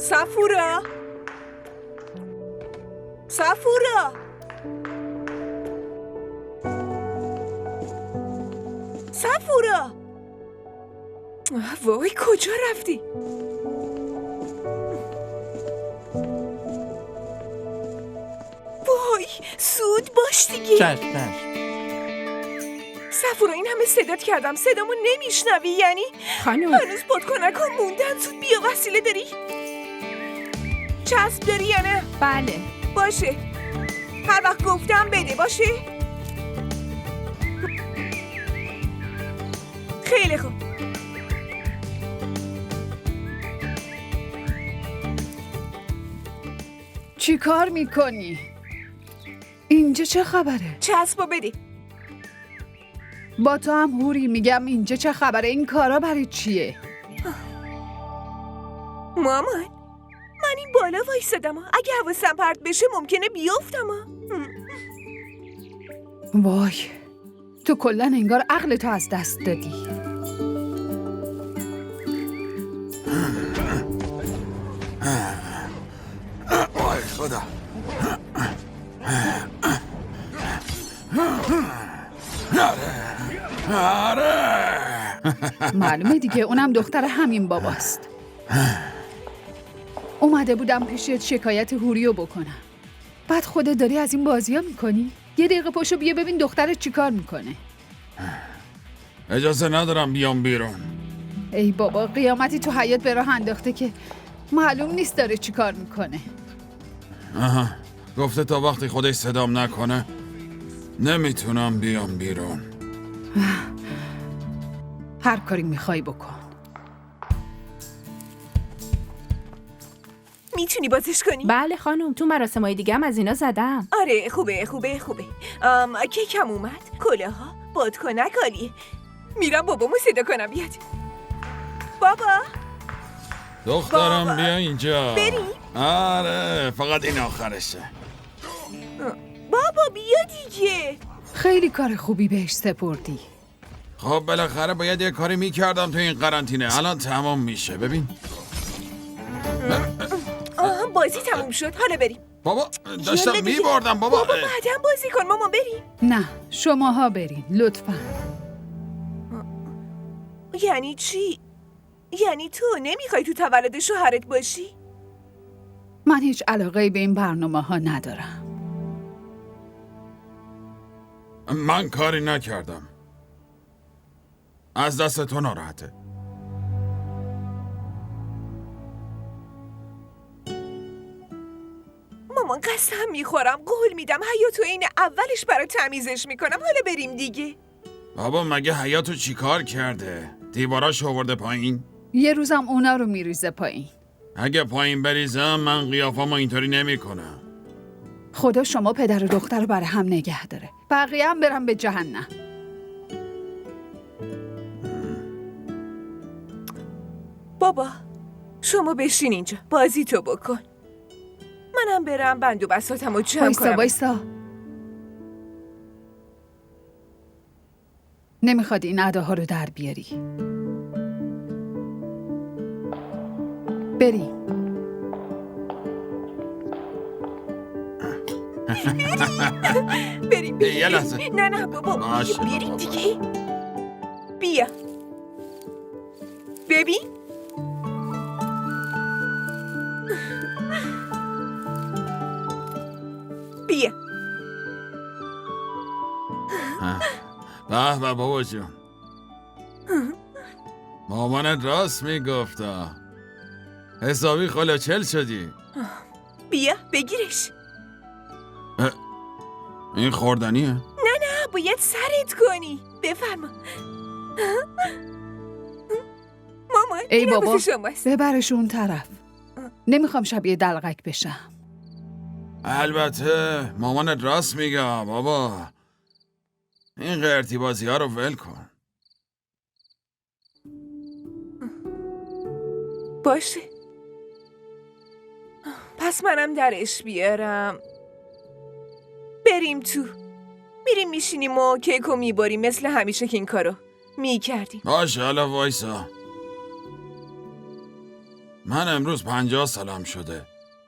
صفورا صفورا صفورا وای کجا رفتی؟ وای سود باش دیگه. چشم. صفورا این همه صدات کردم صدامو نمیشنوی یعنی؟ خانم هنوز بادکنک ها موندن. زود بیا وسیله داری؟ چسب داری یا نه؟ بله. باشه هر وقت گفتم بده باشه؟ خیلی خوب. چی کار میکنی؟ اینجا چه خبره؟ چسبو بده. با تو هم هوری میگم اینجا چه خبره؟ این کارا برای چیه؟ مامان من این بالا وایسادم اگه حواسم پرت بشه ممکنه بیافتم. وای تو کلن انگار عقل تو از دست دادی. وای خدا. معلومه دیگه اونم دختر همین باباست. اومده بودم پیشت شکایت هوریو بکنم. بعد خودت داری از این بازی ها میکنی؟ یه دقیقه پاشو بیا ببین دخترت چی کار میکنه. اجازه ندارم بیام بیرون. ای بابا قیامتی تو حیاط به راه انداخته که معلوم نیست داره چی کار میکنه. آها گفته تا وقتی خودش صدام نکنه نمیتونم بیام بیرون. هر کاری میخوای بکن. میتونی بازش کنی؟ بله خانم تو مراسمای دیگه هم از اینا زدم. آره خوبه. کیکم اومد. کلاها بادکنک عالیه. میرم بابامو صدا کنم بیاد. بابا دخترم بابا. بیا اینجا. بریم؟ آره فقط این آخرشه. بابا بیا دیگه. خیلی کار خوبی بهش سپردی. خب بالاخره باید یه کاری میکردم تو این قرنطینه. الان تمام میشه. ببین بازی تموم شد. حالا بریم. بابا داشتم یالا دیگه. میبردم بابا. بابا بعدم بازی کن. مامان بریم. نه شماها برین لطفاً. یعنی چی؟ یعنی تو نمیخوای تو تولد شوهرت باشی؟ من هیچ علاقه‌ای به این برنامه ها ندارم. من کاری نکردم. از دست تو ناراحته. مامان قسم میخورم قول میدم حیاطو این اولش برای تمیزش میکنم. حالا بریم دیگه. بابا مگه حیاطو چی کار کرده؟ دیواراش آورده پایین؟ یه روزم اونا رو میریزه پایین. اگه پایین بریزم من قیافامو اینطوری نمی کنم. خدا شما پدر و دختر رو برای هم نگه داره. بقیه هم برم به جهنم. بابا شما بشین اینجا بازی تو بکن. منم برم بند و بساطم رو جمع کنم. وایسا نمیخواد این اداها رو در بیاری. بری. بریم. یه لحظه. نه بابا بریم دیگه. بیا ببین. بیا. به بابا جون. مامانت راست میگفتا. حسابی خلاچل شدی. بیا بگیرش. این خوردنیه؟ نه باید سرت کنی. بفرما. مامان ای این بابا حواس شماست. ببرش اون طرف. نمیخوام شبیه دلغک بشم. البته مامانت راست میگه بابا. این قرتی بازی ها رو ول کن. باشه پس منم درش بیارم. بریم تو. میریم میشینیم و کیکو میباریم مثل همیشه که این کارو میکردیم. باشه حالا وایسا. من امروز 50 سالم شده.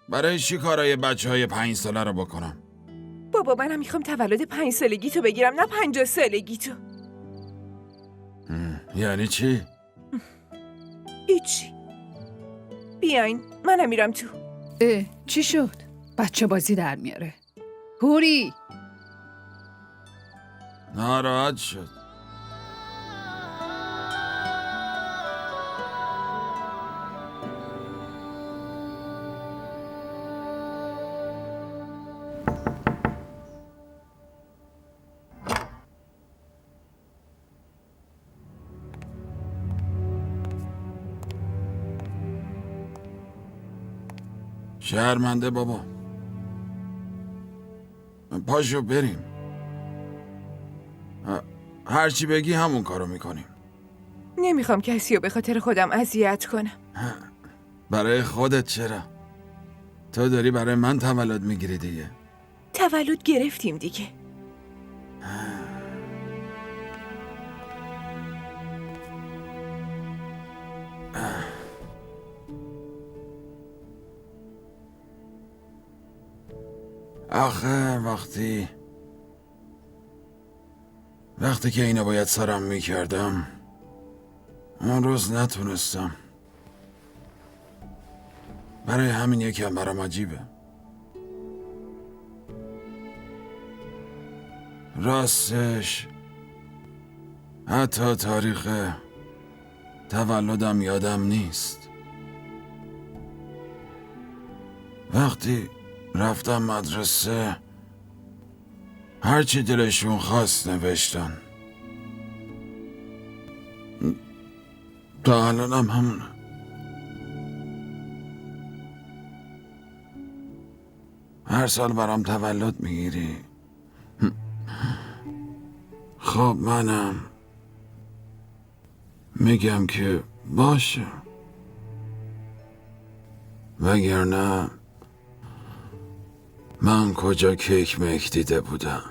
برای چی کارای بچه‌های 5 ساله رو بکنم؟ بابا منم میخوام تولد 5 سالگی تو بگیرم، نه 50 سالگی تو. یعنی چی؟ هیچی. بیاین، منم میرم تو. چی شد؟ بچه بازی در میاره. هوری! ناراحت شد. شرمنده بابا. پاشو بریم. هرچی بگی همون کارو میکنیم. نمیخوام کسی رو به خاطر خودم اذیت کنم. برای خودت چرا؟ تو داری برای من تولد میگیری دیگه. تولد گرفتیم دیگه. آخه وقتی که اینو باید سرم میکردم اون روز نتونستم. برای همین یکم برام عجیبه. راستش حتی تاریخ تولدم یادم نیست. وقتی رفتم مدرسه هرچی دلشون خواست نوشتن. تا الانم همونه. هر سال برام تولد میگیری. خب منم میگم که باشه، وگرنه من کجا کیک میک دیده بودم.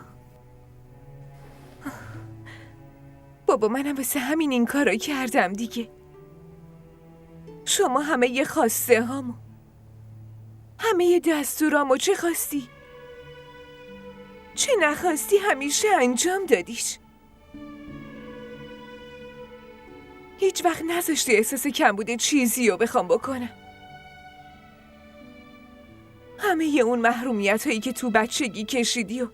بابا منم واسه همین این کارو کردم دیگه. شما همه یه خواسته هامو، همه یه دستورامو چه خواستی چه نخواستی همیشه انجام دادیش. هیچ وقت نذاشتی احساس کمبود چیزی رو بخوام بکنم. همه اون محرومیت هایی که تو بچگی کشیدی و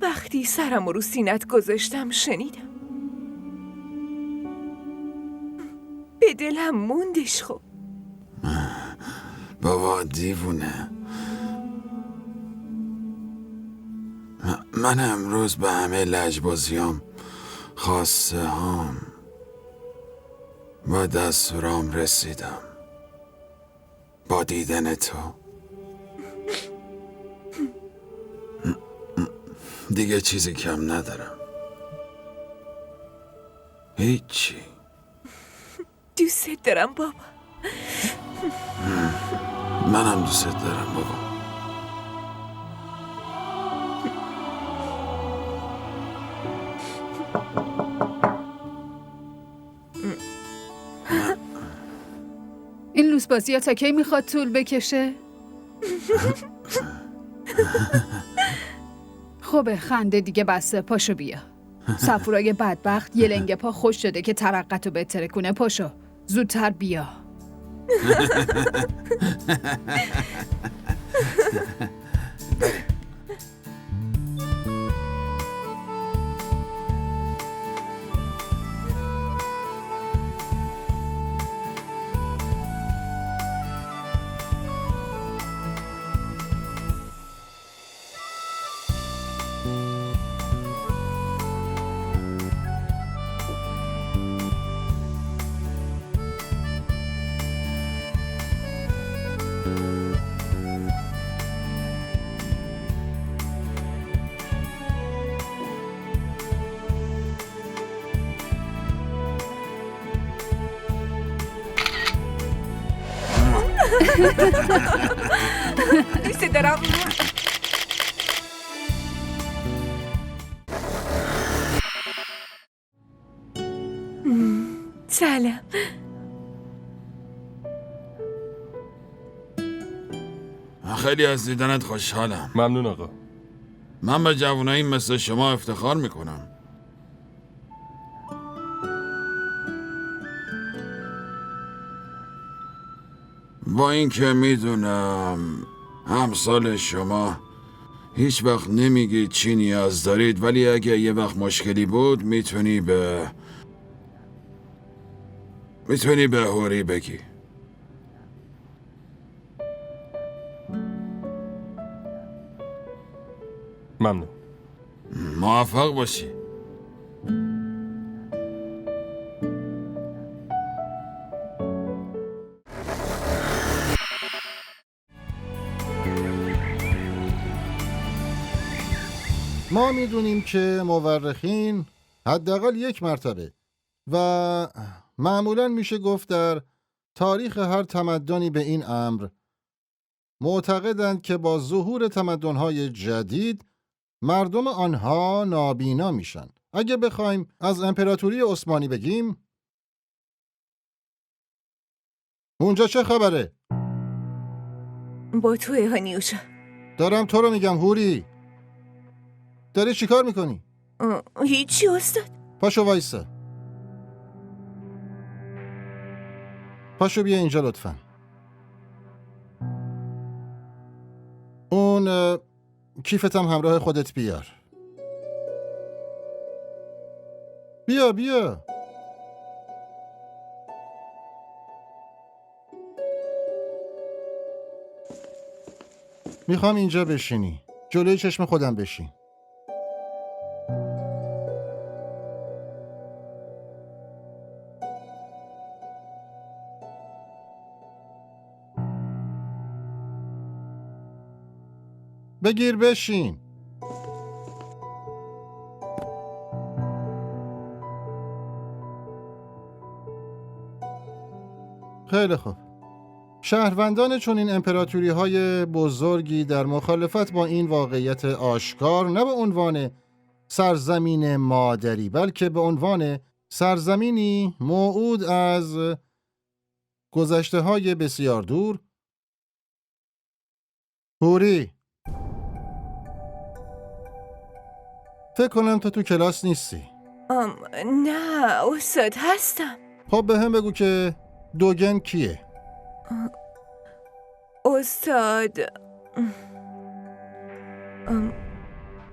وقتی سرم رو سینت گذاشتم شنیدم. به دلم موندش. خب بابا دیوونه. من امروز به همه لجبازیام، خواسته هام و دستورام رسیدم با دیدن تو. دیگه چیزی کم ندارم. هیچی. دوست دارم بابا. منم دوست دارم بابا. این لوس بازی ها تا کی میخواد طول بکشه؟ خوبه خنده دیگه بسته. پاشو بیا. صفورای بدبخت یه لنگه پا خوش شده که ترقتو بهتره کنه. پاشو زودتر بیا. دوست دارم. سلام. خیلی از دیدنت خوشحالم. ممنون آقا. من به جوانایی مثل شما افتخار میکنم. با اینکه میدونم همسال شما هیچ وقت نمیگید چی نیاز دارید، ولی اگه یه وقت مشکلی بود میتونی به هوری بگی. ممنون. موفق باشی. ما میدونیم که مورخین حداقل یک مرتبه و معمولاً میشه گفت در تاریخ هر تمدنی به این امر معتقدند که با ظهور تمدن‌های جدید مردم آنها نابینا میشن. اگه بخوایم از امپراتوری عثمانی بگیم، اونجا چه خبره؟ با توی هانیوشا. دارم تو رو میگم هوری. داری چی کار میکنی؟ هیچی استاد. پاشو وایسا. پاشو بیا اینجا لطفا. اون کیفتم همراه خودت بیار. بیا. میخوام اینجا بشینی. جلوی چشم خودم بشین. بگیر بشین. خیلی خوب. شهروندان چون این امپراتوری های بزرگی در مخالفت با این واقعیت آشکار، نه به عنوان سرزمین مادری بلکه به عنوان سرزمینی موعود از گذشته های بسیار دور. هوری، فکر کنم تو کلاس نیستی. نه استاد هستم. خب به هم بگو که دوگن کیه؟ استاد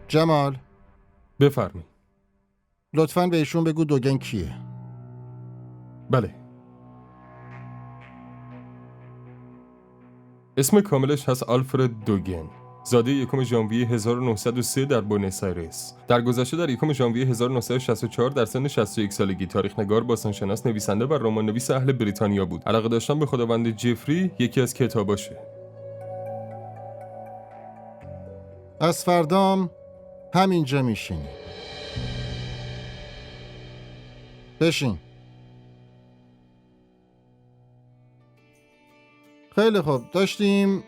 جمال، بفرمایید. لطفاً به ایشون بگو دوگن کیه. بله. اسم کاملش هست آلفرد دوگن. زاده 1 ژانویه 1903 در بونس آیرس. در گذشته در 1 ژانویه 1964 در سن 61 سالگی تاریخ‌نگار، باستانشناس، نویسنده و رمان‌نویس اهل بریتانیا بود. علاقه داشتن به خداوند جفری یکی از کتاباشه. از فردام همینجا میشینی. بشین. خیلی خوب، داشتیم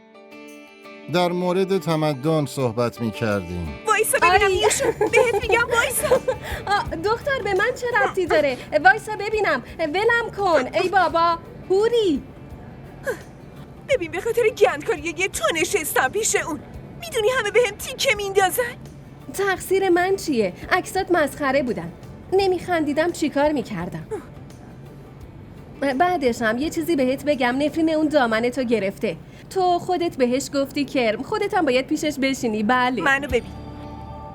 در مورد تمدن صحبت می‌کردیم. وایسا ببینم یوشو، بهت میگم وایسا. دختر به من چه ربطی داره؟ وایسا ببینم. ولم کن. ای بابا هوری. ببین به خاطر گندکاری یه تو نشستم پیش اون. میدونی همه بهم تیکه میندازن. تقصیر من چیه؟ عکسات مسخره بودن. نمیخندیدم چیکار میکردم؟ بعدش هم یه چیزی بهت بگم، نفرین اون دامنه تو گرفته. تو خودت بهش گفتی کرم، خودت هم باید پیشش بشینی. بله. منو ببین،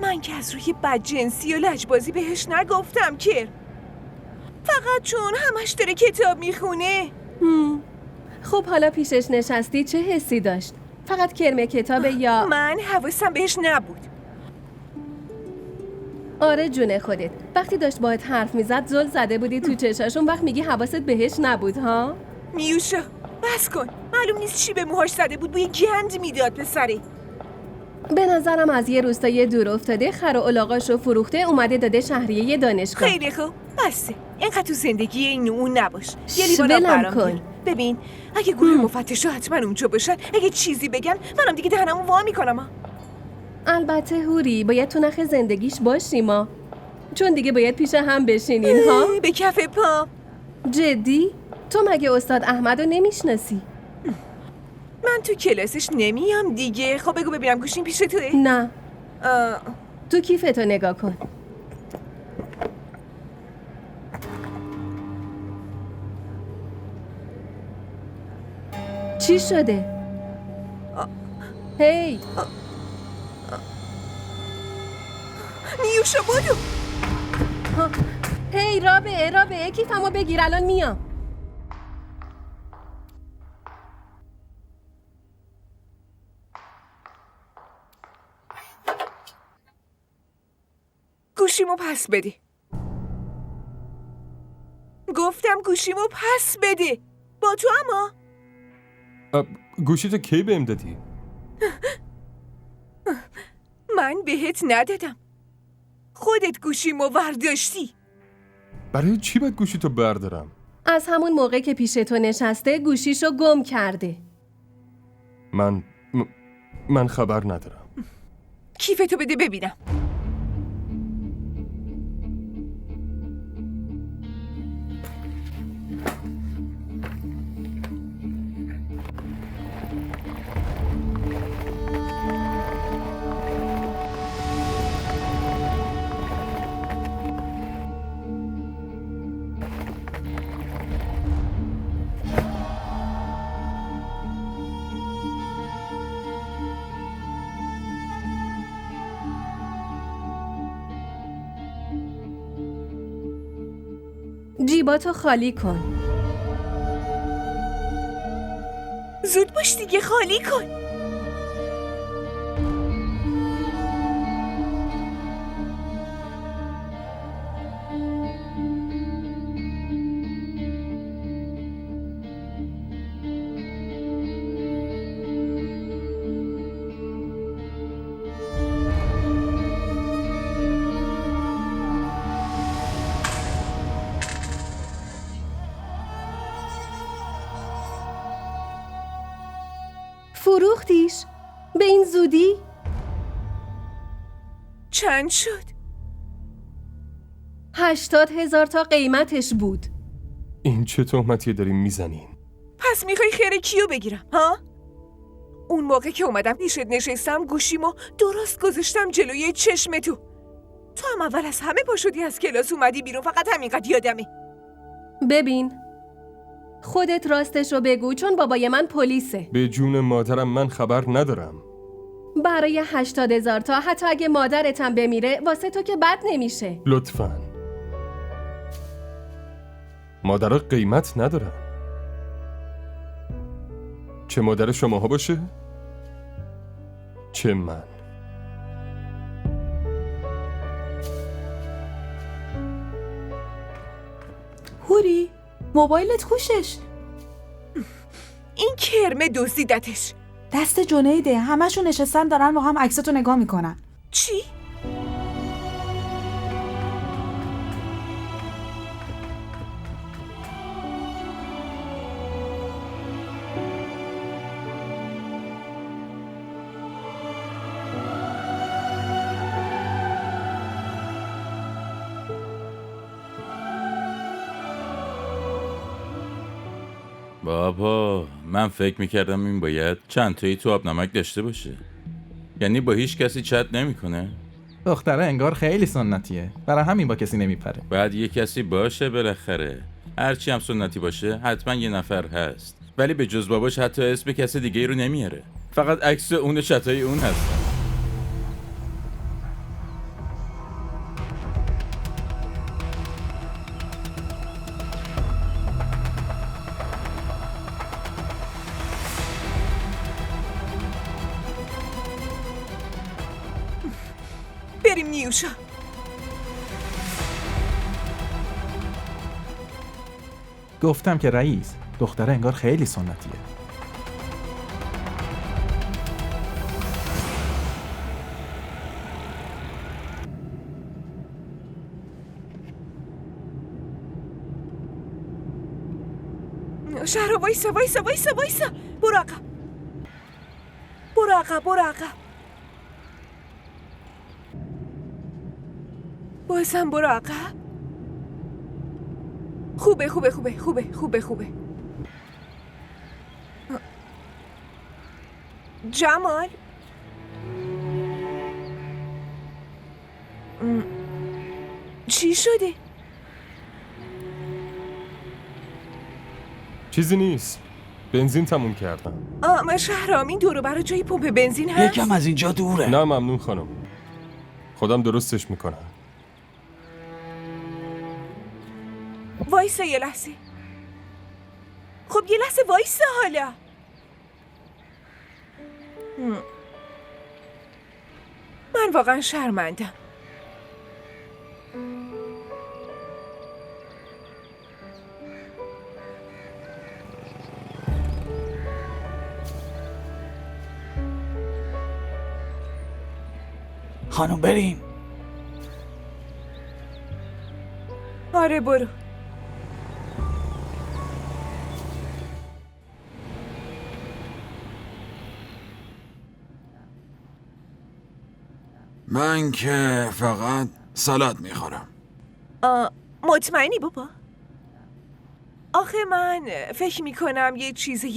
من که از روی بدجنسی و لجبازی بهش نگفتم کرم، فقط چون همش داره کتاب میخونه. خب حالا پیشش نشستی چه حسی داشت؟ فقط کرم کتابه یا؟ من حواسم بهش نبود. آره جون خودت، وقتی داشت باهات حرف میزد زل زده بودی تو چشاشون، وقت میگی حواست بهش نبود ها؟ میوشا بس کن، معلوم نیست چی به موهاش زده بود، بوی گند میداد پسره. به نظرم از یه روستای دور افتاده خر و الاغاشو فروخته اومده داده شهریه دانشگاه. خیلی خوب، بسه. اینقدر تو زندگی این و اون نباش. یه لیوان ولم برام کن. بیار. ببین اگه گروه مفتشا حتما اونجا باشن، اگه چیزی بگن منم دیگه دهنمو وا میکنم. البته هوری باید تو نخ زندگیش باشیم ما، چون دیگه باید پیش هم بشینین ها. به کف پا. جدی؟ تو مگه استاد احمد رو نمیشناسی؟ من تو کلاسش نمیام دیگه. خب بگو ببینم گوشیم پیش توه؟ نه. آه، تو کیفتو نگاه کن. چی شده؟ هی نیوشا بودو. هی رابعه کیفمو بگیر الان میام. گوشیمو پس بده. گفتم گوشیمو پس بده. با تو اما گوشیتو کی بهم دادی؟ من بهت ندادم. خودت گوشیمو ورداشتی. برای چی باید گوشیتو بردارم؟ از همون موقع که پیش تو نشسته گوشیشو گم کرده. من خبر ندارم. کیفتو بده ببینم. جیباتو خالی کن. زود باش دیگه، خالی کن. فروختیش؟ به این زودی؟ چند شد؟ 80,000 تا قیمتش بود. این چه تهمتی داریم میزنین؟ پس میخوای خیر کیو بگیرم ها؟ اون موقع که اومدم پیشت نشستم گوشیمو درست گذاشتم جلوی چشم تو هم اول از همه پا شدی از کلاس اومدی بیرون. فقط همینقدر یادمه. ببین خودت راستش رو بگو چون بابای من پلیسه. به جون مادرم من خبر ندارم. برای 80,000 تا حتی اگه مادرتم بمیره واسه تو که بد نمیشه. لطفاً. مادرها قیمت ندارن. چه مادر شماها باشه؟ چه من. هوری موبایلت کوشش. این کرمه دزدیدتش. دست جنیده. همشون نشستن دارن با هم عکستو نگاه میکنن. چی؟ بابا من فکر میکردم این باید چند تایی تو آب نمک داشته باشه. یعنی با هیچ کسی چت نمیکنه؟ دختره انگار خیلی سنتیه، برای همین با کسی نمیپره. بعد یه کسی باشه بالاخره. هرچی هم سنتی باشه حتما یه نفر هست، ولی به جز باباش حتی اسم کسی دیگه رو نمیاره. فقط عکس اون چتای اون هست. بریم نیوشا. گفتم که رئیس، دختره انگار خیلی سنتیه. شهر وایسا. برو عقب. بازم برو عقب. خوبه خوبه خوبه خوبه خوبه خوبه. جمال چی شده؟ چیزی نیست. بنزین تموم کردم. من شهرام این دورو برای جای پمپ بنزین هست؟ یکم از اینجا دوره. نه ممنون خانم. خودم درستش میکنم. وایسا یه لحظه. خب یه لحظه وایسا حالا. من واقعا شرمندم. خانم بریم. آره برو. من که فقط سالاد میخورم. مطمئنی بابا؟ آخه من فکر میکنم یه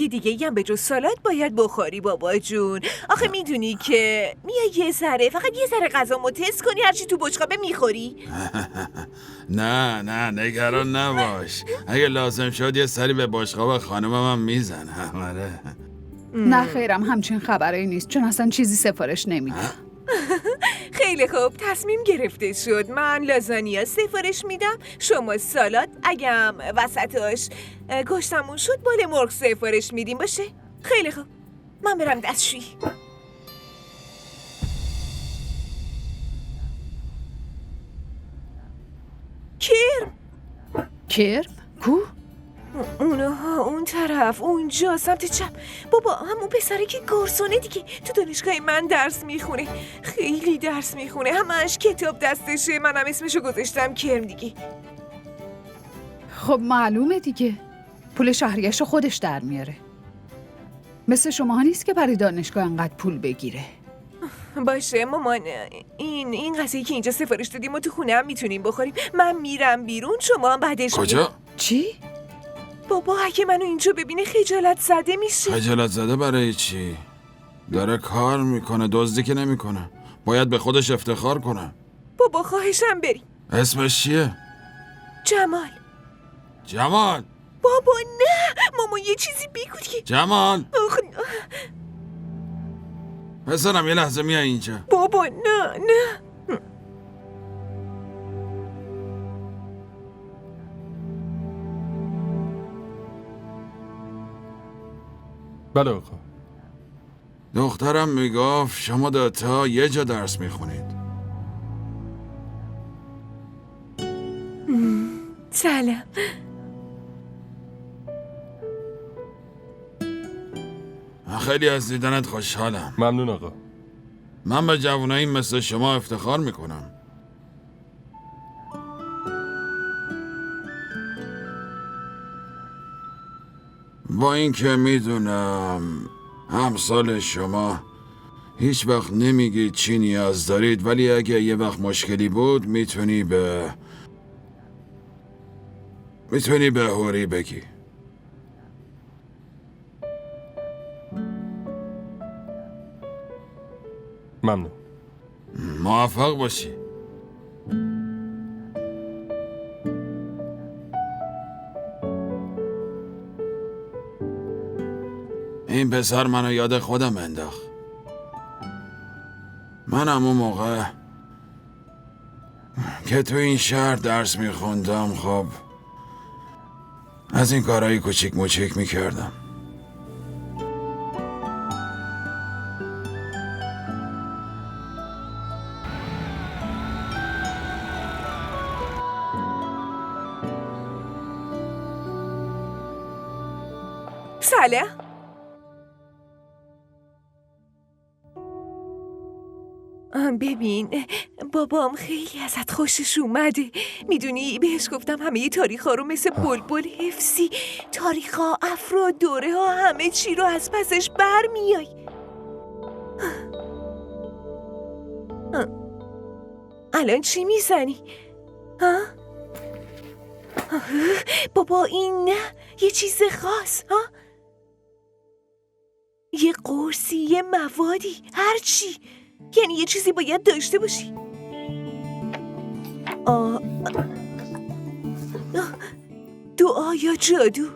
دیگه هم به جز سالاد باید بخوری بابا جون. آخه میدونی که میای فقط یه ذره غذامو تست کنی هرچی تو بشقابه میخوری؟ نه نگران نباش. اگه لازم شد یه سری به بشقاب خانمم هم میزنم. آره. نه خیرم همچین خبری نیست چون اصلا چیزی سفارش نمیدم. خیلی خوب تصمیم گرفته شد. من لازانیا سفارش میدم، شما سالاد، اگم وسطاش گوشتمون شد بال مرغ سفارش میدیم. باشه؟ خیلی خوب من برم دستشویی. کرم؟ کو؟ اونها اون طرف اونجا سمت چپ. بابا همون پسره که گرسونه دیگه تو دانشگاه من درس میخونه. خیلی درس میخونه، همش کتاب دستشه. منم اسمشو گذاشتم کرم دیگه. خب معلومه دیگه پول شهریه‌شو خودش در میاره. مثل شماها نیست که برای دانشگاه انقدر پول بگیره. باشه مامان، این غذایی که اینجا سفارش دادیم و تو خونه هم میتونیم بخوریم. من میرم بیرون، شما هم بعدش کجا؟ چی؟ بابا اگه منو اینجا ببینه خجالت زده میشه. خجالت زده برای چی؟ داره کار میکنه، دزدی که نمیکنه. باید به خودش افتخار کنه. بابا خواهشم بریم. اسمش چیه؟ جمال. بابا نه، مامان یه چیزی بگو دیگه. جمال پسرم یه لحظه میای اینجا. بابا نه بله آقا. دخترم میگفت شما دوتا یه جا درس میخونید. سلام. خیلی از دیدنت خوشحالم. ممنون آقا. من به جوانایی مثل شما افتخار میکنم. با اینکه میدونم همسال شما هیچ وقت نمیگید چی نیاز دارید، ولی اگه یه وقت مشکلی بود میتونی به هوری بگی. ممنون. موفق باشی. این پسر منو یاد خودم انداخت. من همون موقع که تو این شهر درس میخوندم خب از این کارهای کوچیک موچیک میکردم. سلام. ببین بابام خیلی ازت خوشش اومده. میدونی بهش گفتم همه تاریخ ها رو مثل بلبل حفظی، تاریخ ها، افراد، دوره ها، همه چی رو از پسش برمیای. الان چی میزنی؟ ها؟ بابا این نه، یه چیز خاص ها، یه قرصی، یه موادی، هر چی، یعنی یه چیزی باید داشته باشی. دعا یا جادو؟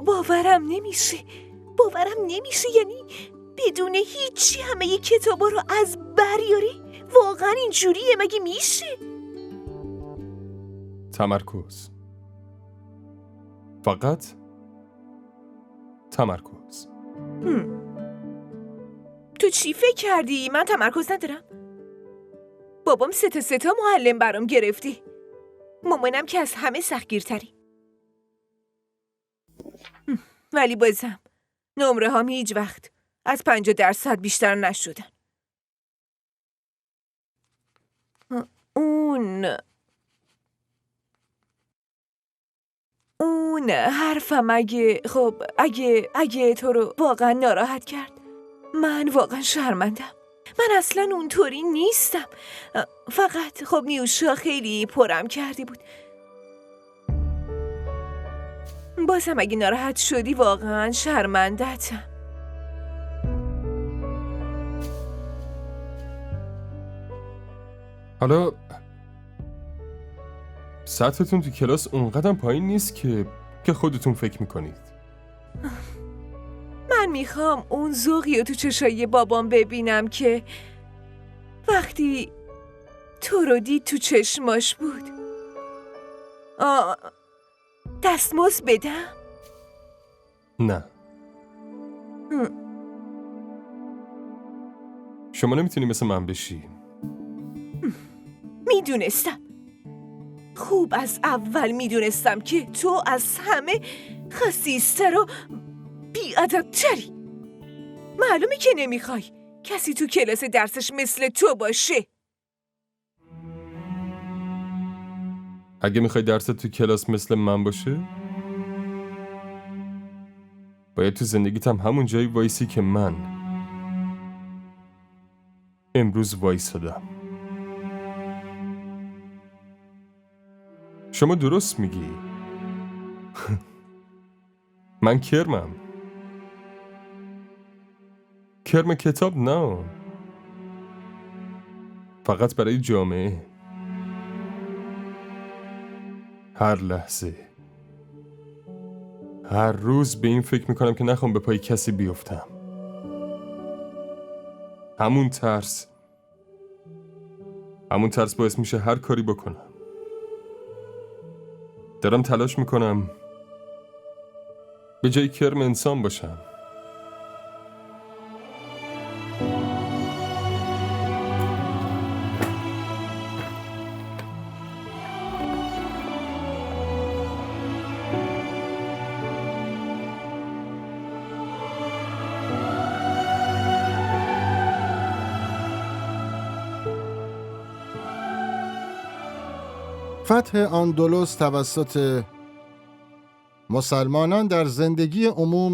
باورم نمیشه، یعنی بدون هیچی همه ی کتابا رو از بریاری؟ واقعا اینجوریه؟ مگه میشه؟ تمرکز، فقط تمرکز. تو چی فکر کردی؟ من تمرکز ندارم؟ بابام 3 تا معلم برام گرفتی، مامانم که از همه سختگیرتری. ولی بازم نمره هم هیچ وقت از 50% بیشتر نشدن. اون حرفم اگه تو رو واقعا ناراحت کرد، من واقعا شرمندم. من اصلا اونطوری نیستم، فقط خب نیوشا خیلی پرم کرده بود. بازم اگه ناراحت شدی واقعا شرمنده‌تم. حالا سطحتون تو کلاس اونقدر پایین نیست که خودتون فکر میکنید. من میخوام اون ذوقی رو تو چشای بابام ببینم که وقتی تو رو دید تو چشماش بود. دستمزد بدم؟ نه. شما نمیتونی مثل من بشی. میدونستم، خوب از اول میدونستم که تو از همه خسیستر و بی‌ادب‌تری. معلومه که نمیخوای کسی تو کلاس درسش مثل تو باشه. اگه میخوای درست تو کلاس مثل من باشه، باید تو زندگیت هم همون جایی وایسی که من امروز وایسادم. شما درست میگی. من کرمم. کرم کتاب نه، فقط برای جامعه. هر لحظه، هر روز به این فکر میکنم که نخوام به پای کسی بیفتم. همون ترس باعث میشه هر کاری بکنم. دارم تلاش میکنم به جای کرم انسان باشم. فتح اندلس توسط مسلمانان در زندگی عموم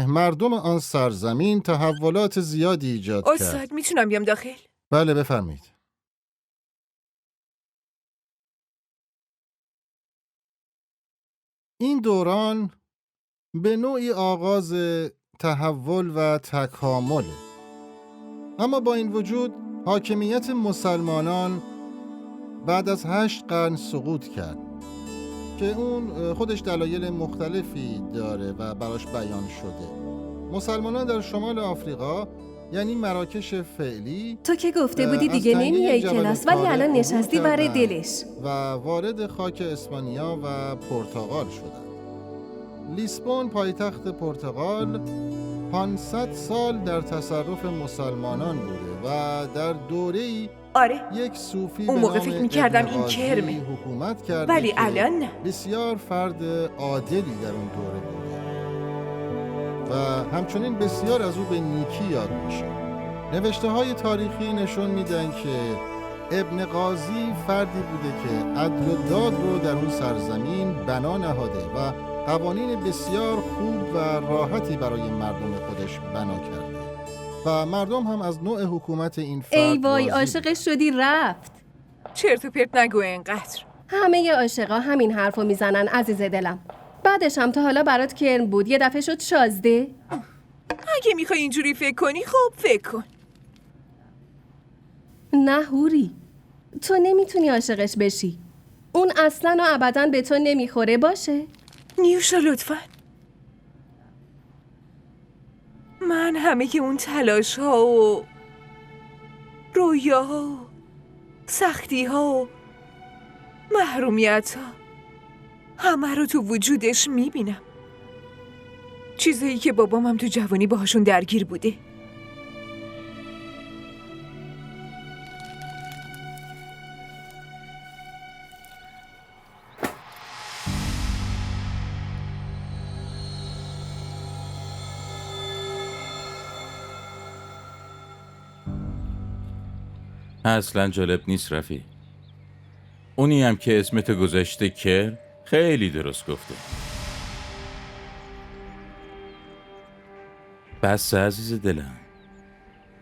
مردم آن سرزمین تحولات زیادی ایجاد کرد. استاد میتونم بیام داخل؟ بله بفرمایید. این دوران به نوعی آغاز تحول و تکامل، اما با این وجود حاکمیت مسلمانان بعد از 8 قرن سقوط کرد که اون خودش دلایل مختلفی داره و براش بیان شده. مسلمانان در شمال آفریقا، یعنی مراکش فعلی، تو که گفته بودی دیگه نمیای کلاس، ولی الان نشستی برای دلش، و وارد خاک اسپانیا و پرتغال شدند. لیسبون پایتخت پرتغال 500 سال در تصرف مسلمانان بوده و در دوره‌ای آره یک صوفی اون به موقع نام فکر می‌کردم ابن این قاضی کرمه، حکومت کرده ولی که الان نه. بسیار فرد عادلی در اون دوره بوده و همچنین بسیار از او به نیکی یاد میشه. نوشته‌های تاریخی نشون میدن که ابن قاضی فردی بوده که عدل و داد رو در اون سرزمین بنا نهاده و قوانین بسیار خوب و راحتی برای مردم خودش بنا کرده. و مردم هم از نوع حکومت این فرد ای وای راضی عاشقش شدی رفت. چرت و پرت نگو اینقدر. همه عاشقا همین حرفو میزنن عزیز دلم. بعدش هم تا حالا برات کرم بود یه دفعه شد شازده. اگه میخوای اینجوری فکر کنی خب فکر کن. نه هوری، تو نمیتونی عاشقش بشی. اون اصلا و ابدا به تو نمیخوره باشه. نیوشا لطفا. من همه که اون تلاش ها و رویاها و سختی ها و محرومیت ها همه رو تو وجودش میبینم. چیزایی که بابام هم تو جوانی باهاشون درگیر بوده. اصلا جالب نیست رفی. اونی هم که اسمتو گذاشته کر خیلی درست گفته. بس عزیز دلم،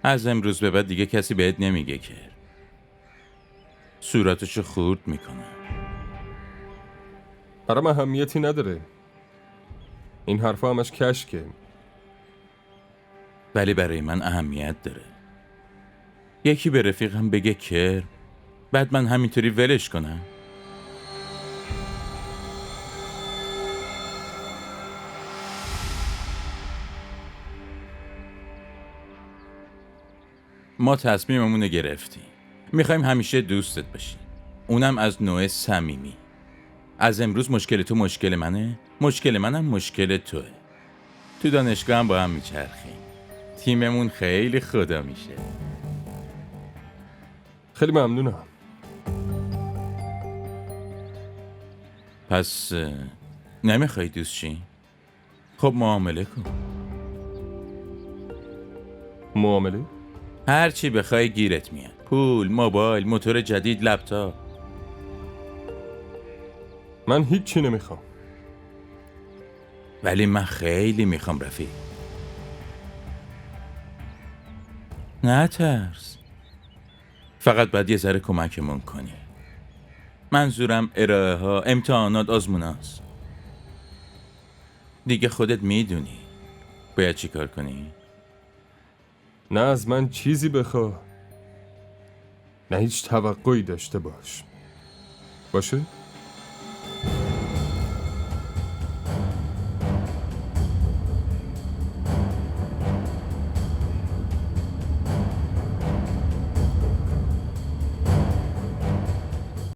از امروز به بعد دیگه کسی بهت نمیگه کر. صورتشو خورد میکنه. برام اهمیتی نداره. این حرفا همش کشکه. ولی برای من اهمیت داره. یکی به رفیقم بگه کر، بعد من همینطوری ولش کنم. ما تصمیممون رو گرفتیم. میخوایم همیشه دوستت باشیم. اونم از نوع صمیمی. از امروز مشکل تو مشکل منه، مشکل منم مشکل توه. تو دانشگاه هم با هم میچرخیم. تیممون خیلی خدا میشه. خیلی ممنونم. پس نمیخوای دوست شی؟ خب معامله کن. معامله؟ هر چی بخوای گیرت میاد. پول، موبایل، موتور جدید، لپتاپ. من هیچی نمیخوام. ولی من خیلی میخوام رفیق. نه ترس. فقط باید یه ذره کمکمون کنی. منظورم ارائه ها، امتحانات، آزموناست. دیگه خودت میدونی باید چی کار کنی؟ نه از من چیزی بخوا، نه هیچ توقعی داشته باش. باشه؟